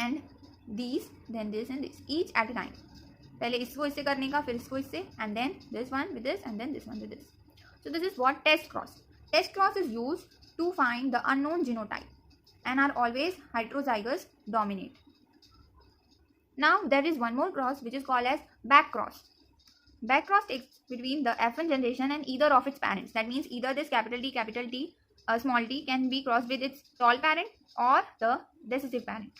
and these, then this and this, each at a time. पहले इसको इससे करने का, फिर इसको इससे, and then this one with this, and then this one with this. So this is what test cross. Test cross is used to find the unknown genotype and are always heterozygous dominant. Now there is one more cross which is called as back cross. Back cross takes between the F1 generation and either of its parents. That means either this capital T, small t can be crossed with its tall parent or the recessive parent.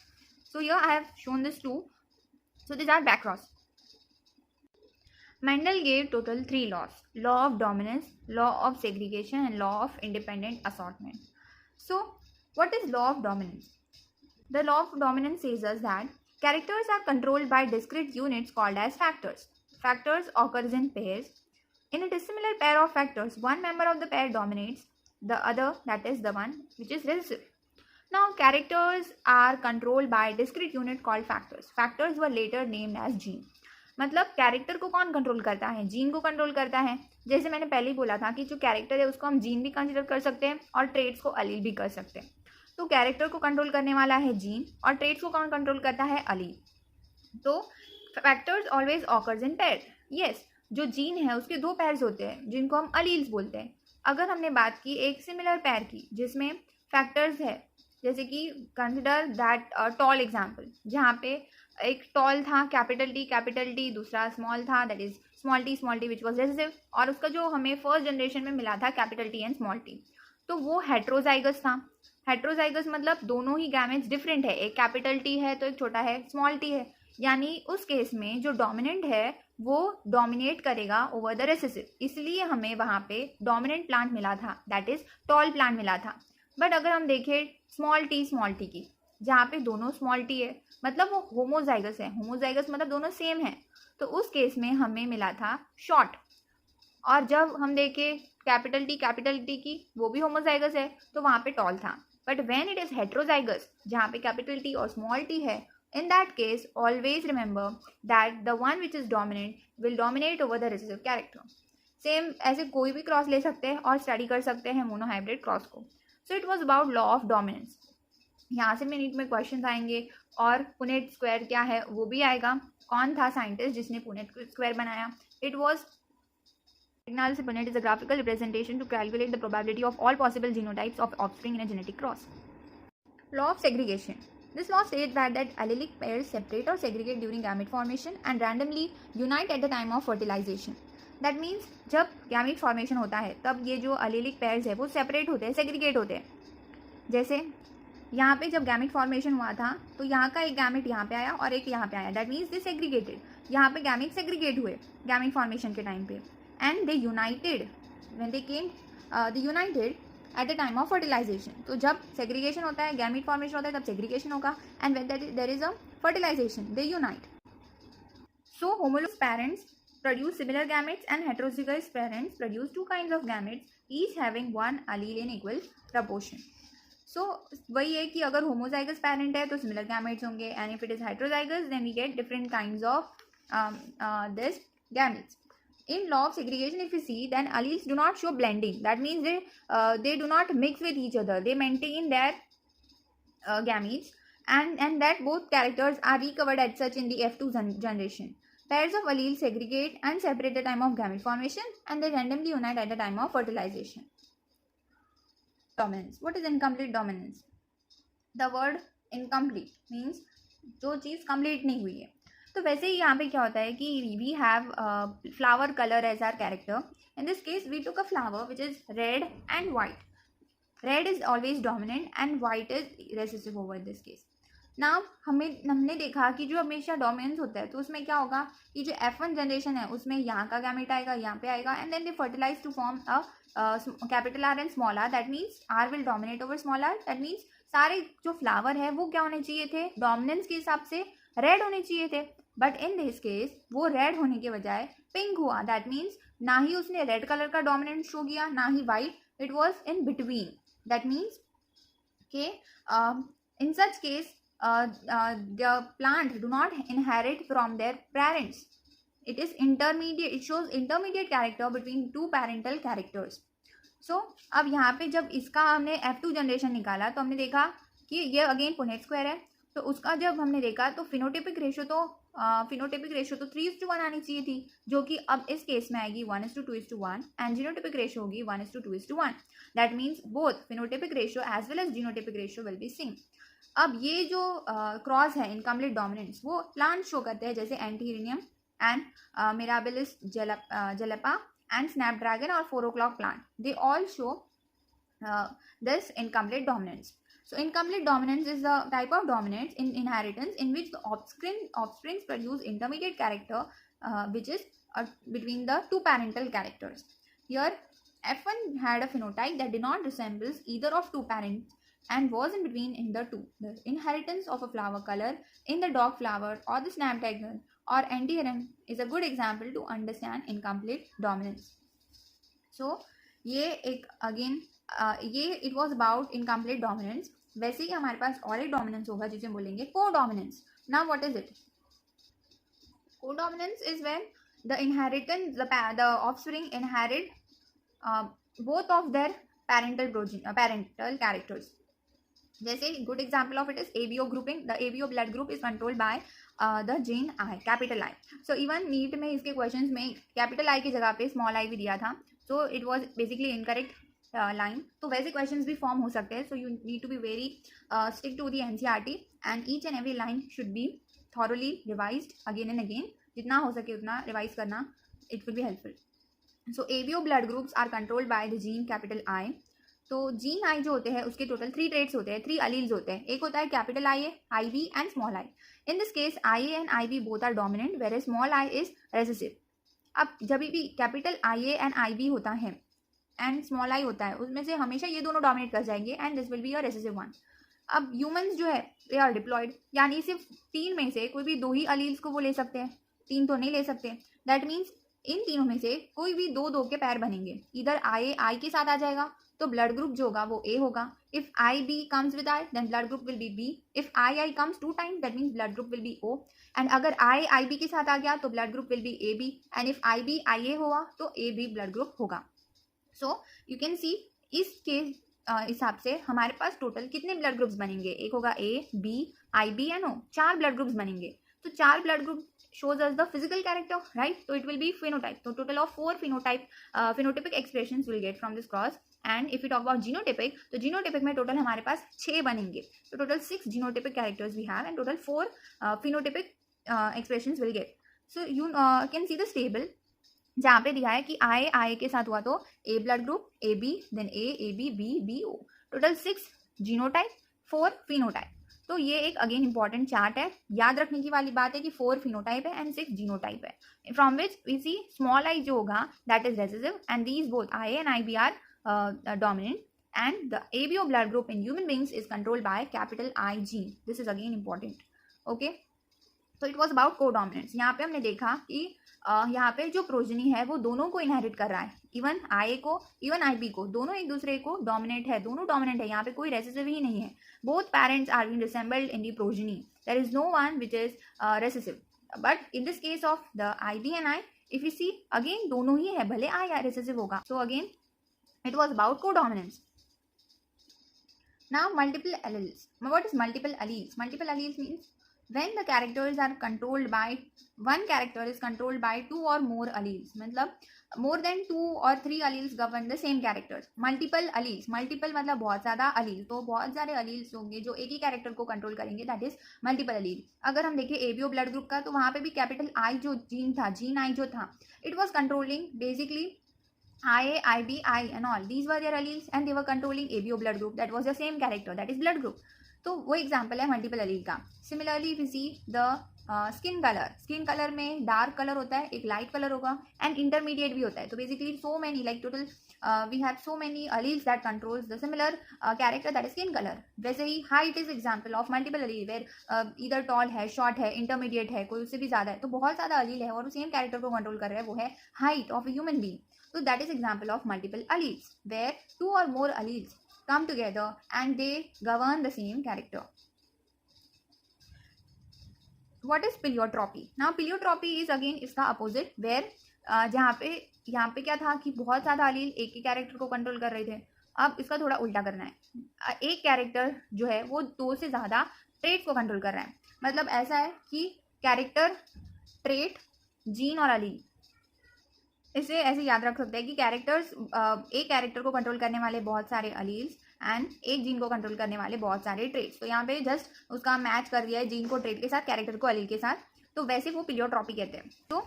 So here I have shown this too. So these are back cross. Mendel gave total 3 laws: law of dominance, law of segregation, and law of independent assortment. So what is law of dominance? The law of dominance says us that characters are controlled by discrete units called as factors. Factors occurs in pairs. In a dissimilar pair of factors, one member of the pair dominates the other, that is the one which is recessive. Now characters are controlled by discrete unit called factors. Factors were later named as gene. मतलब character को कौन control करता है? Gene को control करता है. जैसे मैंने पहले ही बोला था कि जो कैरेक्टर है उसको हम जीन भी कंसिडर कर सकते हैं और ट्रेड्स को अलील भी कर सकते हैं. तो कैरेक्टर को कंट्रोल करने वाला है जीन और ट्रेड्स को कौन कंट्रोल करता है? अलील. तो factors always occurs in pair. Yes, जो जीन है उसके 2 पेयर्स होते हैं जिनको हम अलील्स बोलते हैं. अगर हमने बात की एक सिमिलर पेयर की जिसमें फैक्टर्स है, जैसे कि कंसिडर दैट टॉल एग्जाम्पल, जहाँ पे एक टॉल था कैपिटल टी, दूसरा स्मॉल था that is small T which was recessive, और उसका जो हमें फर्स्ट जनरेशन में मिला था capital T and small T, तो वो हेट्रोजाइगस था. हेट्रोजाइगस मतलब दोनों ही गैमेट्स डिफरेंट है, एक कैपिटल टी है तो एक छोटा है स्मॉल टी है. यानी उस केस में जो डोमिनेंट है वो डोमिनेट करेगा ओवर द रेसेसिव, इसलिए हमें वहाँ पे डोमिनेंट प्लांट मिला था, दैट इज टॉल प्लांट मिला था. बट अगर हम देखें स्मॉल टी की, जहाँ पे दोनों स्मॉल टी है, मतलब वो होमोजाइगस है. होमोजाइगस मतलब दोनों सेम है, तो उस केस में हमें मिला था शॉर्ट. और जब हम देखें कैपिटल टी की, वो भी होमोजाइगस है, तो वहाँ पे टॉल था. But when it is heterozygous, जहाँ पे कैपिटल टी और स्मॉल टी है, in that case always remember that the one which is dominant will dominate over the recessive character. Same ऐसे कोई भी क्रॉस ले सकते हैं और स्टडी कर सकते हैं मोनोहाइब्रिड क्रॉस को. सो it was about law of dominance. यहाँ से मिनट में क्वेश्चन आएंगे और पुनेट स्क्वायर क्या है वो भी आएगा. कौन था साइंटिस्ट जिसने पुनेट स्क्वायर बनाया? It was Ignatius Punnett is a graphical representation to calculate the probability of all possible genotypes of offspring in a genetic cross. Law of segregation. This law states that allelic pairs separate or segregate during gamete formation and randomly unite at the time of fertilization. That means जब gamete formation होता है तब ये जो allelic pairs है वो separate होते हैं, segregate होते हैं. जैसे यहाँ पे जब gamete formation हुआ था तो यहाँ का एक gamete यहाँ पे आया और एक यहाँ पे आया. That means they segregated. यहाँ पे gamete segregate हुए gamete formation के टाइम पे, and they united when they came they united at the time of fertilization. तो जब segregation होता है, gamete formation होता है, तब segregation होगा, and when there is a fertilization they unite. So homologous parents produce similar gametes and heterozygous parents produce 2 kinds of gametes each having 1 allele in equal proportion. So वही है कि अगर homozygous parent है तो similar gametes होंगे, and if it is heterozygous then we get different kinds of this gametes. In law of segregation, if you see, then alleles do not show blending. That means they do not mix with each other. They maintain their gametes, and that both characters are recovered as such in the F2 generation. Pairs of alleles segregate and separate at the time of gamete formation, and they randomly unite at the time of fertilization. Dominance. What is incomplete dominance? The word incomplete means जो चीज़ complete नहीं हुई है. तो वैसे ही यहाँ पे क्या होता है कि we have flower colour as our character. In this case we took a flower which is red and white. Red is always dominant and white is recessive over this case. Now हमने देखा कि जो हमेशा dominance होता है तो उसमें क्या होगा कि जो F1 जनरेशन है उसमें यहाँ का गैमेट आएगा, यहाँ पे आएगा, and then they fertilise to form a capital R and small r. That means R will dominate over small r. That means सारे जो फ्लावर है वो क्या होने चाहिए थे? डोमिनेंस के हिसाब से रेड होने चाहिए थे. बट इन दिस केस वो रेड होने के बजाय पिंक हुआ. दैट मीन्स ना ही उसने रेड कलर का डोमिनेंट शो किया ना ही white. It was in between. That means के in such case the plant do not inherit from their parents. It is intermediate. It shows intermediate character between 2 parental characters. So अब यहाँ पे जब इसका हमने F2 जनरेशन निकाला तो हमने देखा कि ये अगेन पुनेट स्क्वायर है. तो उसका जब हमने देखा तो फिनोटिपिक रेशो तो 3:1 आनी चाहिए थी, जो कि अब इस केस में आएगी 1:2:1 एंड जीनोटिपिक रेशो होगी 1:2:1. That means both phenotypic ratio as well as genotypic ratio will be same. अब ये जो क्रॉस है इनकम्प्लीट डोमिनेंस वो प्लांट शो करते हैं, जैसे antirrhinum and mirabilis jalapa and snapdragon or 4 o'clock plant. They all show this incomplete dominance. So incomplete dominance is the type of dominance in inheritance in which the offsprings produce intermediate character which is between the two parental characters. Here F1 had a phenotype that did not resemble either of two parents and was in between in the two. The inheritance of a flower color in the dog flower or the snapdragon or antirum is a good example to understand incomplete dominance. So ये एक again ये it was about incomplete dominance. वैसे ही हमारे पास और एक dominance होगा जिसे बोलेंगे codominance. Now what is it? Codominance is when the inheritance the offspring inherit both of their parental characters. जैसे good example of it is ABO grouping. The ABO blood group is controlled by the gene I, capital I. So even NEET में इसके questions में capital I की जगह पे small I भी दिया था. So it was basically incorrect line. तो वैसे क्वेश्चंस भी फॉर्म हो सकते हैं. So you need to be very stick to the NCERT and each and every line should be thoroughly revised again and again. जितना हो सके उतना रिवाइज करना, it will be helpful. So ABO blood groups are controlled by the gene capital I. तो gene I जो होते हैं उसके टोटल 3 ट्रेट्स होते हैं, 3 अलील्स होते हैं. एक होता है capital IA, IB and small I. In this case IA and IB both are dominant where small I is recessive. अब जब भी कैपिटल IA एंड IB होता है एंड स्मॉल I होता है, उसमें से हमेशा ये दोनों डोमिनेट कर जाएंगे and this will be a recessive one. अब ह्यूमंस जो है दे आर डिप्लॉयड, यानी सिर्फ 3 में से कोई भी 2 ही अलील्स को वो ले सकते हैं, 3 तो नहीं ले सकते. दैट मीन्स इन तीनों में से कोई भी 2 के पैर बनेंगे. इधर IA I के साथ आ जाएगा तो ब्लड ग्रुप जो होगा वो A होगा. If IB comes with I then blood group will be B. If II comes 2 times that means blood group will be O. And अगर I IB के साथ आ गया तो blood group will be AB. And if IB IA हुआ तो AB blood group होगा. So you can see इसके हिसाब से हमारे पास टोटल कितने ब्लड ग्रुप्स बनेंगे? एक होगा A, B, IB and O. 4 blood groups बनेंगे. तो 4 blood group shows us the physical character, right? So it will be phenotype. So total of 4 phenotypic expressions will get from this cross. And if we talk about genotypic, तो genotypic में total हमारे पास 6 बनेंगे. So total 6 genotypic characters we have and total 4 phenotypic expressions will get. So you can see this table जहाँ पे दिया है कि I के साथ हुआ तो A blood group, AB, then A, AB, B, B, O. Total 6 genotype, 4 phenotype. तो ये एक अगेन इंपॉर्टेंट चार्ट है. याद रखने की वाली बात है कि 4 फिनोटाइप है एंड 6 जीनोटाइप है. From which we see small I जो होगा that is recessive and these both IA and IB are dominant and the ABO blood group in human beings is controlled by capital I gene. This is again important. Okay, तो it was about codominance. यहाँ पे हमने देखा कि यहाँ पे जो progeny है वो दोनों को इनहेरिट कर रहा है. इवन IA को इवन IB को, दोनों एक दूसरे को डोमिनेट है, दोनों डोमिनेंट है. यहाँ पे कोई रेसेसिव ही नहीं है. Both parents are being resembled in the progeny. There is no one which is recessive. But in this case of the IB and I, if you see again दोनों ही है, भले I रेसेसिव होगा. So again it was about codominance. Now multiple alleles. What is multiple alleles? Multiple alleles means when the characters are controlled by, one character is controlled by 2 or more alleles. मतलब more than 2 or 3 alleles govern the same characters. Multiple alleles. Multiple मतलब बहुत ज़्यादा allele. तो बहुत सारे alleles होंगे जो एक ही character को control करेंगे. That is multiple allele. अगर हम देखें ABO blood group का तो वहाँ पे भी capital I जो gene था, gene I जो था, it was controlling basically IA, IB, I and all. These were their alleles and they were controlling ABO blood group. That was the same character. That is blood group. तो वो example है multiple allele का. Similarly we see the skin colour. Skin colour में dark colour होता है, एक light colour होगा and intermediate भी होता है. तो basically so many like total we have so many alleles that controls the similar character, that is skin color. वैसे ही height is example of multiple allele where either tall है, short है, intermediate है, कोई उससे भी ज़्यादा है. तो बहुत ज़्यादा allele है और वो सेम कैरेक्टर को कंट्रोल कर रहा है, वो है height of a human being. So that is example of multiple alleles where 2 or more alleles come together and they govern the same character. What is pleiotropy? Now pleiotropy is again इसका opposite where यहाँ पे क्या था कि बहुत ज़्यादा allele एक ही character को कंट्रोल कर रहे थे. अब इसका थोड़ा उल्टा करना है. एक कैरेक्टर जो है वो 2 से ज़्यादा ट्रेट्स को कंट्रोल कर रहा है। मतलब ऐसा है कि कैरेक्टर, ट्रेट, जीन और अलील, इसे ऐसे याद रख सकते हैं कि कैरेक्टर्स, एक कैरेक्टर को कंट्रोल करने वाले बहुत सारे अलील्स एंड एक जीन को कंट्रोल करने वाले बहुत सारे ट्रेट्स। तो यहाँ पे जस्ट उसका मैच कर दिया है जीन को ट्रेट के साथ, कैरेक्टर को अलील के साथ, तो वैसे वो प्लियोट्रॉपी कहते हैं। तो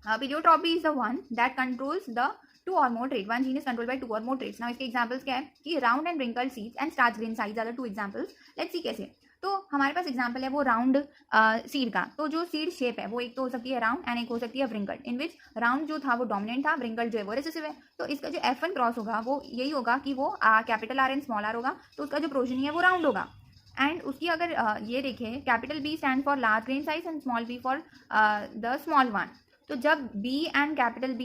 pleiotropy is the one that controls the two or more trait, one gene is controlled by two or more traits. Now इसके एग्जांपल्स क्या है कि round and wrinkled seeds and starch grain size are the two examples. Let's see कैसे। तो हमारे पास example है वो round seed का। तो जो सीड शेप है वो एक तो हो सकती है राउंड एंड एक हो सकती है व्रिंकल्ड, इन विच राउंड जो था वो डोमिनेंट था, व्रिंकल्ड जो है वो रिसेसिव है। तो इसका जो F1 क्रॉस होगा वो यही होगा कि वो capital R and small r होगा, तो उसका जो प्रोजनी है वो राउंड होगा। एंड उसकी अगर ये देखें, capital B stand for large grain size and small b for the small one. तो जब B and capital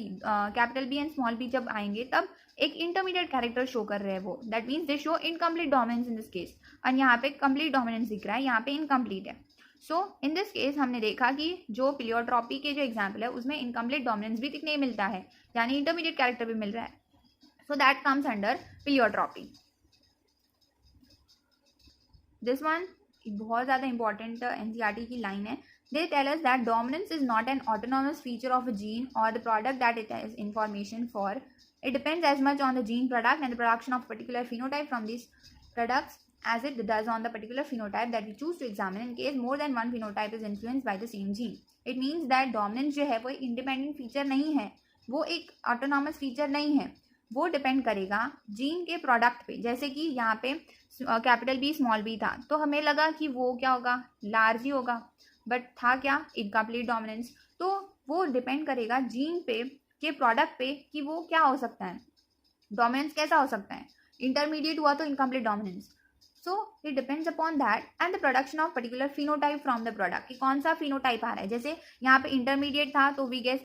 B and small b जब आएंगे तब एक इंटरमीडिएट कैरेक्टर शो कर रहे हैं वो, that means they show incomplete dominance in this case. और यहाँ पे कंप्लीट डोमिनेंस दिख रहा है, यहाँ पे इनकम्प्लीट है। सो इन दिस केस हमने देखा कि जो प्लियोट्रॉपी के जो एग्जाम्पल है उसमें इनकम्प्लीट डोमिनेंस भी दिखने मिलता है, यानी इंटरमीडिएट कैरेक्टर भी मिल रहा है। So that comes under pleiotropy. This one बहुत ज़्यादा इंपॉर्टेंट एनसीईआरटी की लाइन है। They tell us that dominance is not an autonomous feature of a gene or the product that it has information for. It depends as much on the gene product and the production of a particular phenotype from these products as it does on the particular phenotype that we choose to examine in case more than one phenotype is influenced by the same gene. It means that dominance जो है वो एक independent feature नहीं है, वो एक autonomous feature नहीं है, वो डिपेंड करेगा जीन के प्रोडक्ट पे। जैसे कि यहाँ पे कैपिटल B स्मॉल b था, तो हमें लगा कि वो क्या होगा, लार्ज ही होगा, बट था क्या, इनकम्प्लीट डोमिनेंस। तो वो डिपेंड करेगा जीन पे के प्रोडक्ट पे कि वो क्या हो सकता है, डोमिनेंस कैसा हो सकता है। इंटरमीडिएट हुआ तो incomplete dominance. So it depends upon that and the production of particular phenotype from the product, कि कौन सा फिनोटाइप आ रहा है। जैसे यहाँ पे इंटरमीडिएट था तो वी गेस